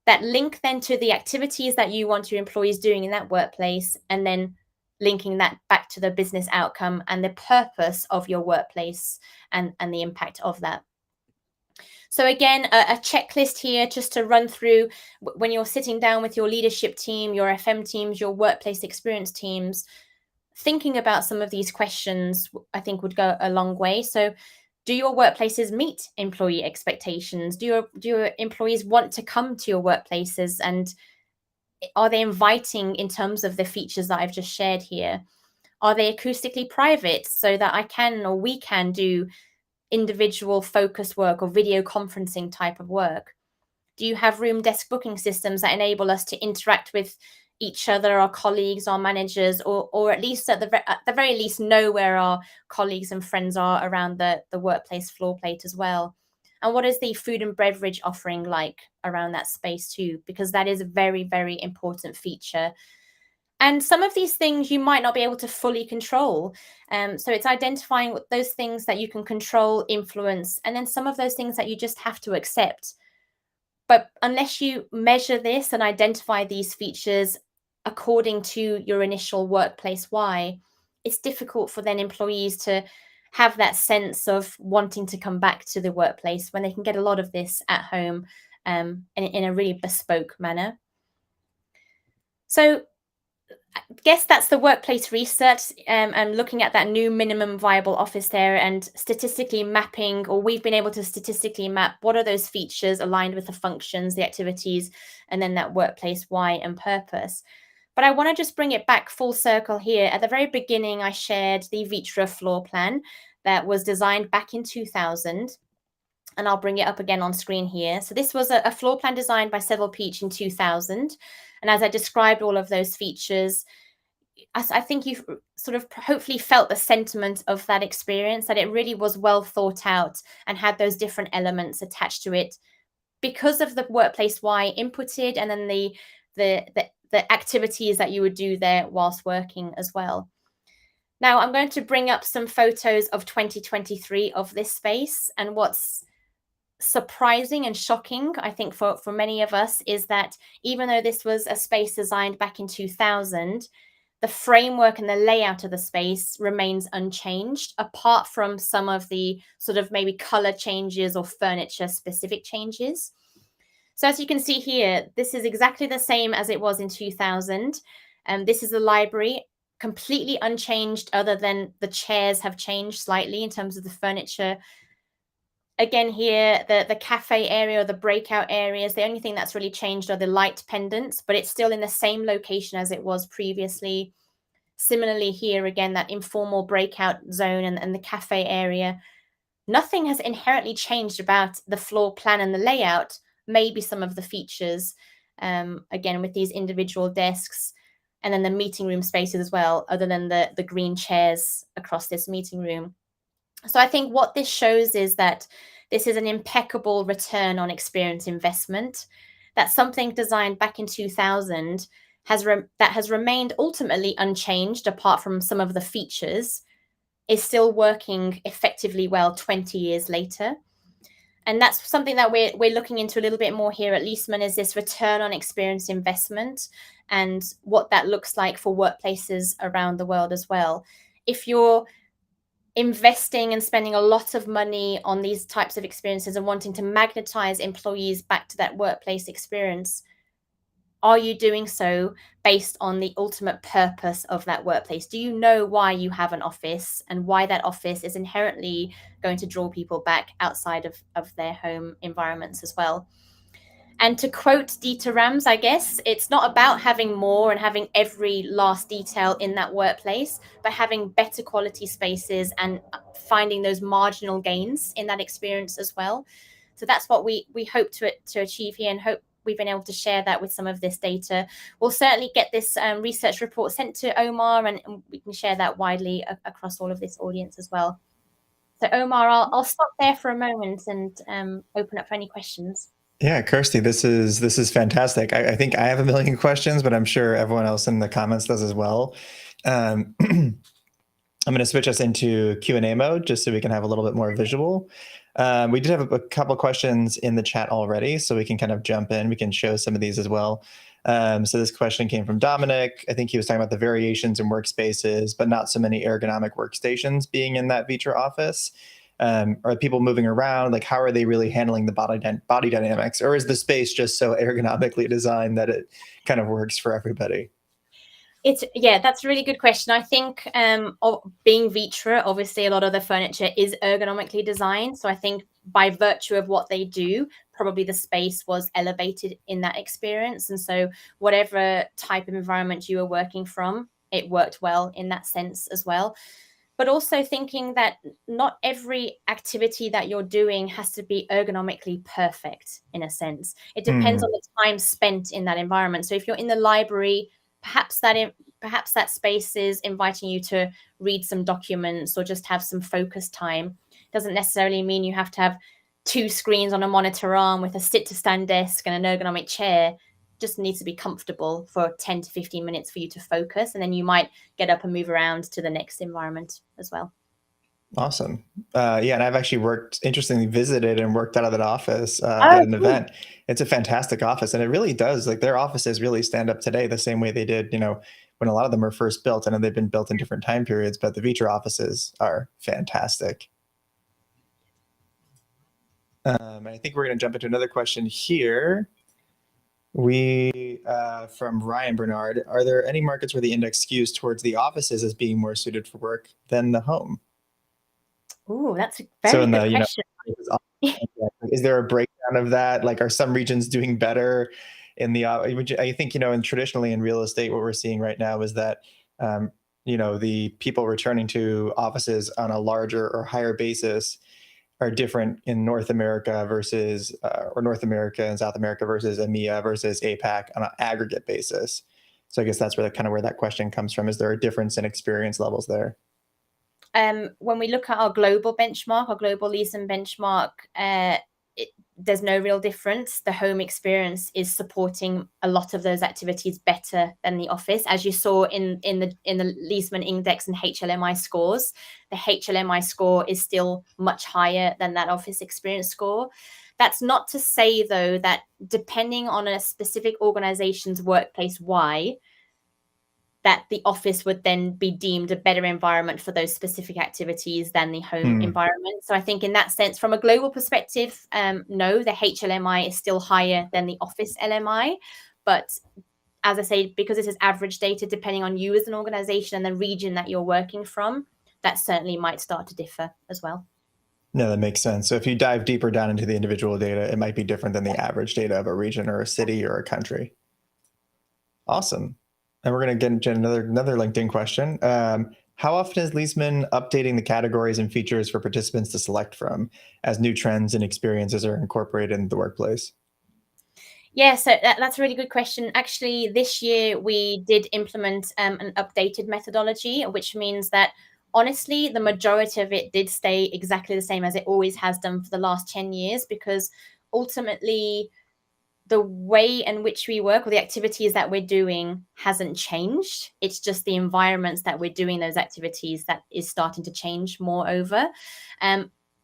that link then to the activities that you want your employees doing in that workplace, and then linking that back to the business outcome and the purpose of your workplace and the impact of that. So again, a checklist here just to run through when you're sitting down with your leadership team, your FM teams, your workplace experience teams, thinking about some of these questions, I think would go a long way. So do your workplaces meet employee expectations? Do your employees want to come to your workplaces, and are they inviting in terms of the features that I've just shared here? Are they acoustically private so that I can or we can do individual focus work or video conferencing type of work? Do you have room desk booking systems that enable us to interact with each other, our colleagues, our managers, or at least at the very least know where our colleagues and friends are around the workplace floor plate as well? And what is the food and beverage offering like around that space too? Because that is a very, very important feature. And some of these things you might not be able to fully control. So it's identifying those things that you can control, influence, and then some of those things that you just have to accept. But unless you measure this and identify these features according to your initial workplace why, it's difficult for then employees to have that sense of wanting to come back to the workplace when they can get a lot of this at home, in a really bespoke manner. So I guess that's the workplace research, and looking at that new minimum viable office there and statistically mapping, or we've been able to statistically map what are those features aligned with the functions, the activities, and then that workplace why and purpose. But I want to just bring it back full circle here. At the very beginning, I shared the Vitra floor plan that was designed back in 2000. And I'll bring it up again on screen here. So this was a floor plan designed by Seville Peach in 2000. And as I described all of those features, I think you've sort of hopefully felt the sentiment of that experience, that it really was well thought out and had those different elements attached to it because of the workplace why inputted, and then the activities that you would do there whilst working as well. Now I'm going to bring up some photos of 2023 of this space, and what's surprising and shocking, I think, for many of us, is that even though this was a space designed back in 2000, the framework and the layout of the space remains unchanged, apart from some of the sort of maybe color changes or furniture specific changes. So as you can see here, this is exactly the same as it was in 2000. This is the library, completely unchanged, other than the chairs have changed slightly in terms of the furniture. Again here, the cafe area or the breakout areas, the only thing that's really changed are the light pendants, but it's still in the same location as it was previously. Similarly here, again, that informal breakout zone and the cafe area. Nothing has inherently changed about the floor plan and the layout, maybe some of the features, again, with these individual desks, and then the meeting room spaces as well, other than the green chairs across this meeting room. So I think what this shows is that this is an impeccable return on experience investment, that something designed back in 2000 that has remained ultimately unchanged apart from some of the features, is still working effectively well 20 years later. And that's something that we're looking into a little bit more here at Leesman, is this return on experience investment and what that looks like for workplaces around the world as well. If you're investing and spending a lot of money on these types of experiences and wanting to magnetize employees back to that workplace experience, are you doing so based on the ultimate purpose of that workplace? Do you know why you have an office and why that office is inherently going to draw people back outside of their home environments as well? And to quote Dieter Rams, I guess, it's not about having more and having every last detail in that workplace, but having better quality spaces and finding those marginal gains in that experience as well. So that's what we hope to achieve here, and hope we've been able to share that with some of this data. We'll certainly get this research report sent to Omar, and we can share that widely across all of this audience as well. So Omar, I'll stop there for a moment and open up for any questions. Yeah, Kirsty, this is fantastic. I think I have a million questions, but I'm sure everyone else in the comments does as well. I'm going to switch us into Q&A mode just so we can have a little bit more visual. We did have a couple questions in the chat already, so we can kind of jump in. We can show some of these as well. So this question came from Dominic. I think he was talking about the variations in workspaces, but not so many ergonomic workstations being in that Vitra office. Are people moving around? Like, how are they really handling the body dynamics? Or is the space just so ergonomically designed that it kind of works for everybody? That's a really good question. I think being Vitra, obviously a lot of the furniture is ergonomically designed. So I think by virtue of what they do, probably the space was elevated in that experience. And so whatever type of environment you were working from, it worked well in that sense as well. But also thinking that not every activity that you're doing has to be ergonomically perfect in a sense. It depends on the time spent in that environment. So if you're in the library, perhaps that space is inviting you to read some documents or just have some focus time. Doesn't necessarily mean you have to have two screens on a monitor arm with a sit to stand desk and an ergonomic chair. Just needs to be comfortable for 10 to 15 minutes for you to focus, and then you might get up and move around to the next environment as well. Awesome. Yeah, and I've actually interestingly visited and worked out of that office at Oh, an cool. event. It's a fantastic office, and it really does, like, their offices really stand up today the same way they did, when a lot of them were first built. I know they've been built in different time periods, but the Vitra offices are fantastic. And I think we're going to jump into another question here. From Ryan Bernard, are there any markets where the index skews towards the offices as being more suited for work than the home? Ooh, that's a So very in good the, question. is there a breakdown of that? Like, are some regions doing better in the, I think, and traditionally in real estate, what we're seeing right now is that, the people returning to offices on a larger or higher basis are different in North America versus, or North America and South America versus EMEA versus APAC on an aggregate basis. So I guess that's where that question comes from. Is there a difference in experience levels there? When we look at our global benchmark, our global Leesman benchmark, there's no real difference. The home experience is supporting a lot of those activities better than the office, as you saw in the Leesman index and HLMI scores. The HLMI score is still much higher than that office experience score. That's not to say, though, that depending on a specific organization's workplace why, that the office would then be deemed a better environment for those specific activities than the home environment. So I think in that sense, from a global perspective, no, the HLMI is still higher than the office LMI. But as I say, because this is average data, depending on you as an organization and the region that you're working from, that certainly might start to differ as well. No, that makes sense. So if you dive deeper down into the individual data, it might be different than the average data of a region or a city or a country. Awesome. And we're going to get another LinkedIn question. How often is Leesman updating the categories and features for participants to select from as new trends and experiences are incorporated into the workplace? Yeah, so that's a really good question. Actually, this year we did implement an updated methodology, which means that honestly, the majority of it did stay exactly the same as it always has done for the last 10 years, because ultimately the way in which we work or the activities that we're doing hasn't changed. It's just the environments that we're doing those activities that is starting to change moreover.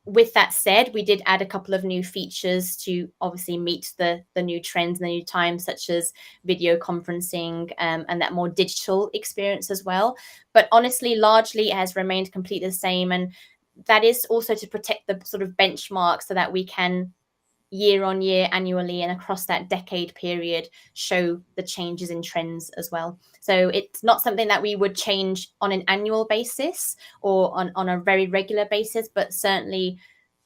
With that said, we did add a couple of new features to obviously meet the new trends and the new times, such as video conferencing and that more digital experience as well. But honestly, largely it has remained completely the same. And that is also to protect the sort of benchmark so that we can year on year, annually, and across that decade period, show the changes in trends as well. So it's not something that we would change on an annual basis or on a very regular basis, but certainly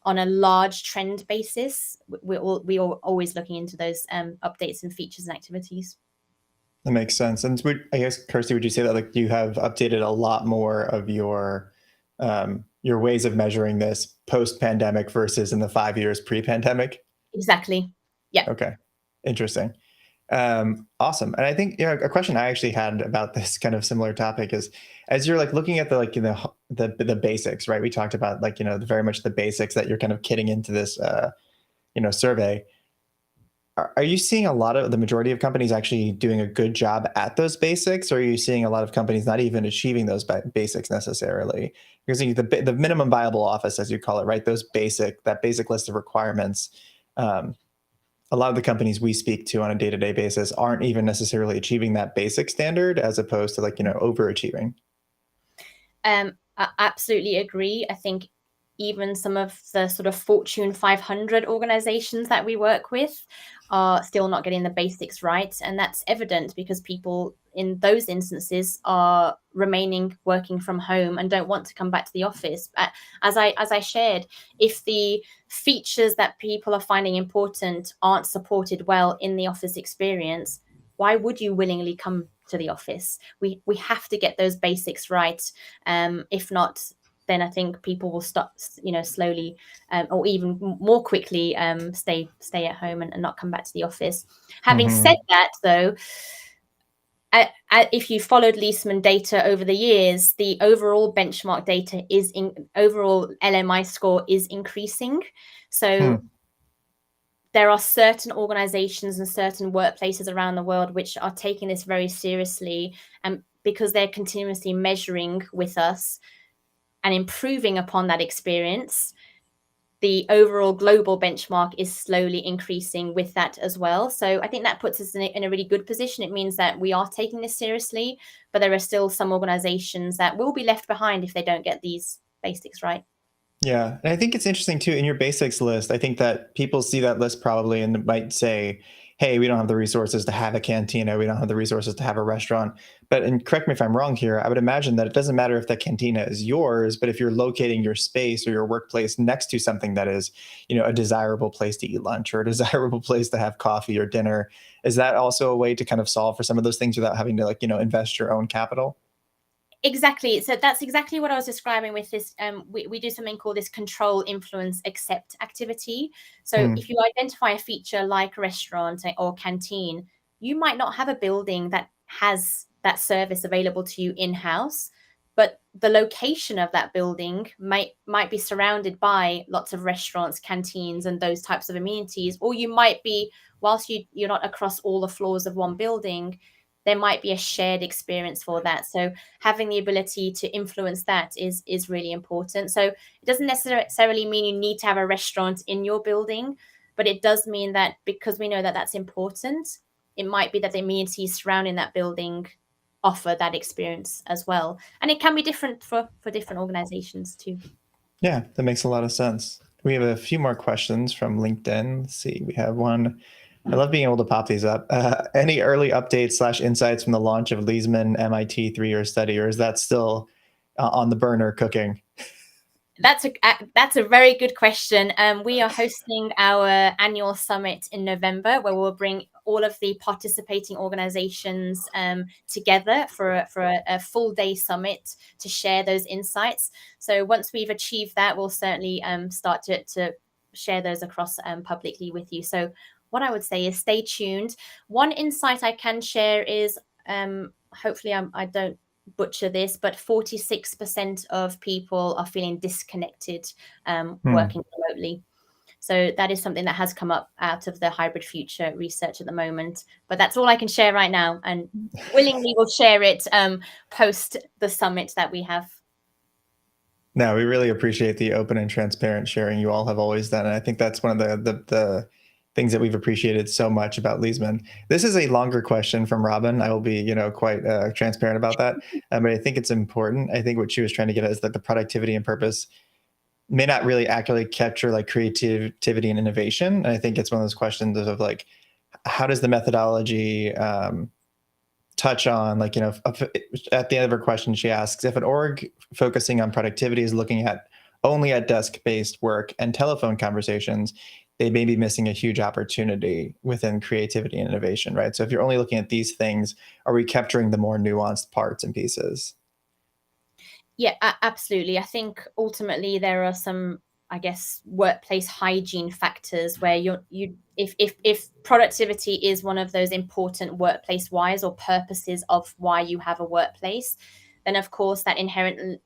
on a large trend basis, we are always looking into those updates and features and activities. That makes sense. And I guess, Kirsty, would you say that, like, you have updated a lot more of your ways of measuring this post-pandemic versus in the 5 years pre-pandemic? Exactly. Yeah. Okay. Interesting. Awesome. And I think, a question I actually had about this kind of similar topic is, as you're like looking at the basics, right? We talked about, like, very much the basics that you're kind of kitting into this, survey. Are you seeing a lot of the majority of companies actually doing a good job at those basics? Or are you seeing a lot of companies not even achieving those basics necessarily? Because the minimum viable office, as you call it, right? That basic list of requirements. A lot of the companies we speak to on a day-to-day basis aren't even necessarily achieving that basic standard, as opposed to, like, overachieving. I absolutely agree. I think even some of the sort of Fortune 500 organizations that we work with are still not getting the basics right. And that's evident because people in those instances are remaining working from home and don't want to come back to the office. As I shared, if the features that people are finding important aren't supported well in the office experience, why would you willingly come to the office? We have to get those basics right. If not, then I think people will stop, slowly or even more quickly stay at home and not come back to the office. Having said that, though, if you followed Leesman data over the years, the overall benchmark data overall LMI score is increasing. So there are certain organizations and certain workplaces around the world which are taking this very seriously, and because they're continuously measuring with us and improving upon that experience, the overall global benchmark is slowly increasing with that as well. So I think that puts us in a really good position. It means that we are taking this seriously, but there are still some organizations that will be left behind if they don't get these basics right. Yeah. And I think it's interesting too, in your basics list, I think that people see that list probably and might say, hey, we don't have the resources to have a cantina. We don't have the resources to have a restaurant. But, and correct me if I'm wrong here, I would imagine that it doesn't matter if the cantina is yours, but if you're locating your space or your workplace next to something that is, a desirable place to eat lunch or a desirable place to have coffee or dinner, is that also a way to kind of solve for some of those things without having to invest your own capital? Exactly. So that's exactly what I was describing with this. We do something called this control, influence, accept activity. So if you identify a feature like a restaurant or canteen, you might not have a building that has that service available to you in-house, but the location of that building might be surrounded by lots of restaurants, canteens, and those types of amenities. Or you might be, whilst you're not across all the floors of one building, there might be a shared experience for that. So having the ability to influence that is really important. So it doesn't necessarily mean you need to have a restaurant in your building, but it does mean that because we know that that's important, it might be that the amenities surrounding that building offer that experience as well. And it can be different for different organizations too. Yeah, that makes a lot of sense. We have a few more questions from LinkedIn. Let's see. We have one. I love being able to pop these up. Any early updates / insights from the launch of Leesman MIT 3-year study, or is that still on the burner cooking? That's a very good question. We are hosting our annual summit in November, where we'll bring all of the participating organizations together for a full day summit to share those insights. So once we've achieved that, we'll certainly start to share those across publicly with you. So what I would say is stay tuned. One insight I can share is hopefully I don't butcher this, but 46% of people are feeling disconnected working remotely. So that is something that has come up out of the hybrid future research at the moment. But that's all I can share right now, and willingly will share it post the summit that we have. No, we really appreciate the open and transparent sharing you all have always done. And I think that's one of the things that we've appreciated so much about Leesman. This is a longer question from Robin. I will be, quite transparent about that. But I think it's important. I think what she was trying to get at is that the productivity and purpose may not really accurately capture like creativity and innovation. And I think it's one of those questions of like, how does the methodology touch on, like, at the end of her question, she asks, if an org focusing on productivity is looking at only at desk-based work and telephone conversations, they may be missing a huge opportunity within creativity and innovation, right? So if you're only looking at these things, are we capturing the more nuanced parts and pieces? Yeah, absolutely. I think ultimately there are some, I guess, workplace hygiene factors where if productivity is one of those important workplace whys or purposes of why you have a workplace, then of course that inherently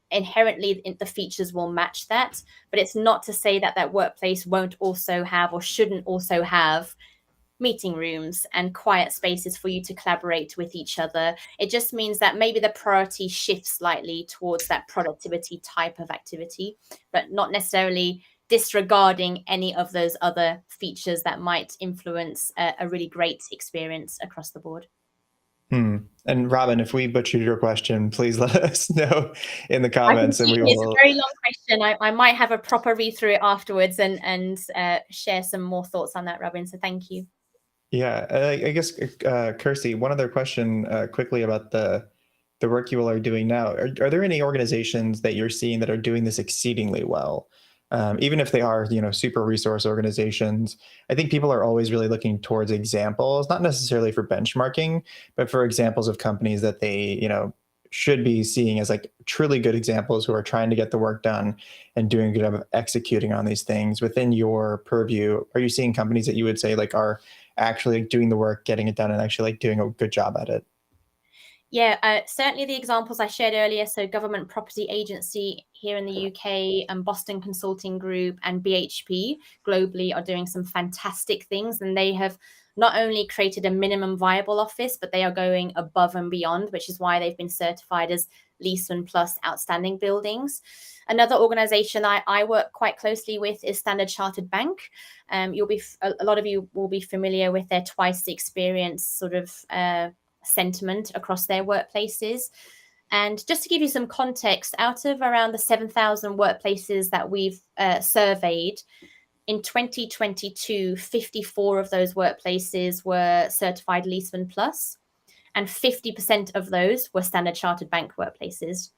the features will match that. But it's not to say that that workplace won't also have or shouldn't also have meeting rooms and quiet spaces for you to collaborate with each other. It just means that maybe the priority shifts slightly towards that productivity type of activity, but not necessarily disregarding any of those other features that might influence a really great experience across the board. And Robin, if we butchered your question, please let us know in the I can comments and see we it's a will. very long question. I might have a proper read through it afterwards and share some more thoughts on that, Robin. So thank you. Yeah, I guess, Kirsty, one other question quickly about the work you all are doing now. Are there any organizations that you're seeing that are doing this exceedingly well? Even if they are, super resource organizations, I think people are always really looking towards examples, not necessarily for benchmarking, but for examples of companies that they, should be seeing as like truly good examples who are trying to get the work done and doing a good job of executing on these things within your purview. Are you seeing companies that you would say like are actually doing the work, getting it done, and actually like doing a good job at it? Yeah, certainly the examples I shared earlier. So, Government Property Agency here in the UK, and Boston Consulting Group, and BHP globally are doing some fantastic things. And they have not only created a minimum viable office, but they are going above and beyond, which is why they've been certified as Leesman Plus Outstanding Buildings. Another organization I work quite closely with is Standard Chartered Bank. A lot of you will be familiar with their twice the experience sort of sentiment across their workplaces. And just to give you some context, out of around the 7,000 workplaces that we've surveyed, in 2022, 54 of those workplaces were certified Leesman Plus, and 50% of those were Standard Chartered Bank workplaces.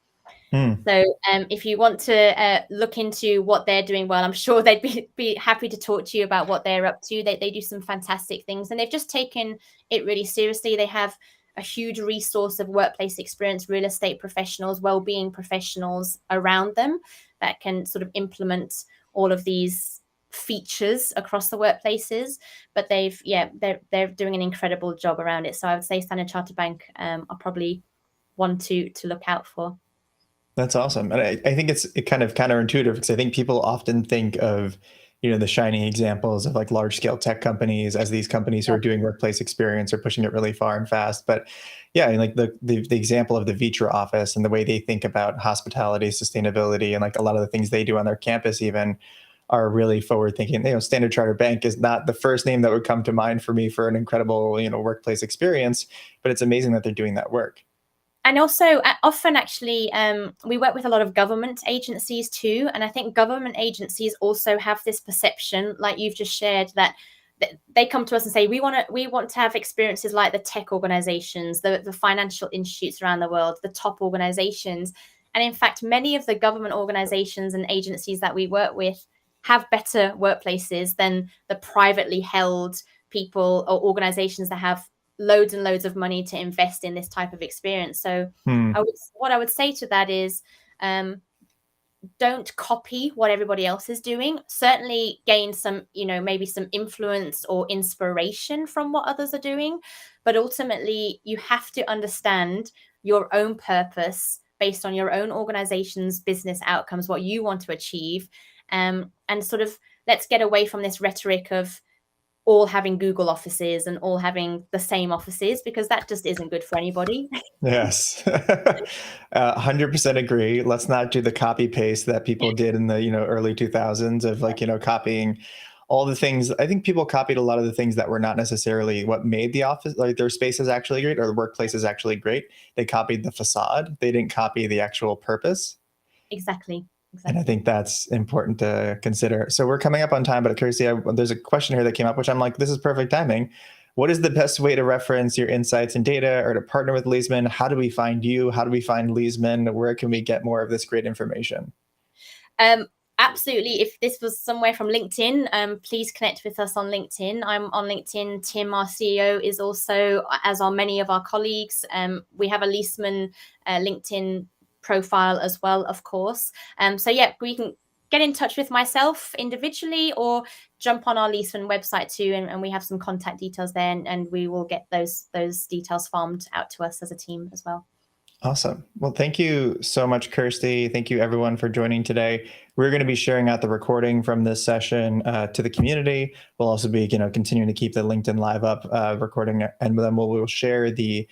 Hmm. So if you want to look into what they're doing well, I'm sure they'd be happy to talk to you about what they're up to. They do some fantastic things, and they've just taken it really seriously. They have a huge resource of workplace experience, real estate professionals, well-being professionals around them that can sort of implement all of these features across the workplaces. But they're doing an incredible job around it. So I would say Standard Chartered Bank are probably one to look out for. That's awesome. And I think it's kind of counterintuitive because I think people often think of, the shining examples of like large scale tech companies as these companies who are doing workplace experience or pushing it really far and fast. But yeah, I mean, like the example of the Vitra office and the way they think about hospitality, sustainability, and like a lot of the things they do on their campus even are really forward thinking. Standard Chartered Bank is not the first name that would come to mind for me for an incredible, workplace experience, but it's amazing that they're doing that work. And also, often actually, we work with a lot of government agencies too. And I think government agencies also have this perception, like you've just shared, that they come to us and say, we want to have experiences like the tech organizations, the financial institutes around the world, the top organizations. And in fact, many of the government organizations and agencies that we work with have better workplaces than the privately held people or organizations that have loads and loads of money to invest in this type of experience. So Hmm. what I would say to that is, don't copy what everybody else is doing. Certainly gain some, maybe some influence or inspiration from what others are doing. But ultimately, you have to understand your own purpose based on your own organization's business outcomes, what you want to achieve. And sort of let's get away from this rhetoric of all having Google offices and all having the same offices, because that just isn't good for anybody. Yes. 100% agree. Let's not do the copy paste that people did in the, early 2000s of like, copying all the things. I think people copied a lot of the things that were not necessarily what made the office, like their spaces actually great or the workplace is actually great. They copied the facade. They didn't copy the actual purpose. Exactly. And I Exactly. think that's important to consider. So we're coming up on time, but Kirsty, there's a question here that came up, which I'm like, this is perfect timing. What is the best way to reference your insights and data or to partner with Leesman? How do we find you? How do we find Leesman? Where can we get more of this great information? Um, Absolutely. If this was somewhere from LinkedIn, please connect with us on LinkedIn. I'm on LinkedIn. Tim, our CEO, is also, as are many of our colleagues. We have a Leesman LinkedIn profile as well, of course. So yeah, we can get in touch with myself individually or jump on our Leesman website too, and we have some contact details there, and we will get those details farmed out to us as a team as well. Awesome. Well, thank you so much, Kirsty. Thank you, everyone, for joining today. We're going to be sharing out the recording from this session to the community. We'll also be, continuing to keep the LinkedIn Live up recording, and then we'll share the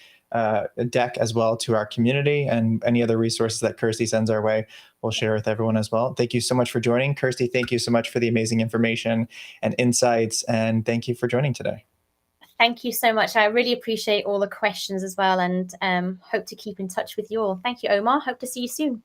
deck as well to our community, and any other resources that Kirsty sends our way, we'll share with everyone as well. Thank you so much for joining, Kirsty. Thank you so much for the amazing information and insights, and thank you for joining today. Thank you so much. I really appreciate all the questions as well, and hope to keep in touch with you all. Thank you, Omar. Hope to see you soon.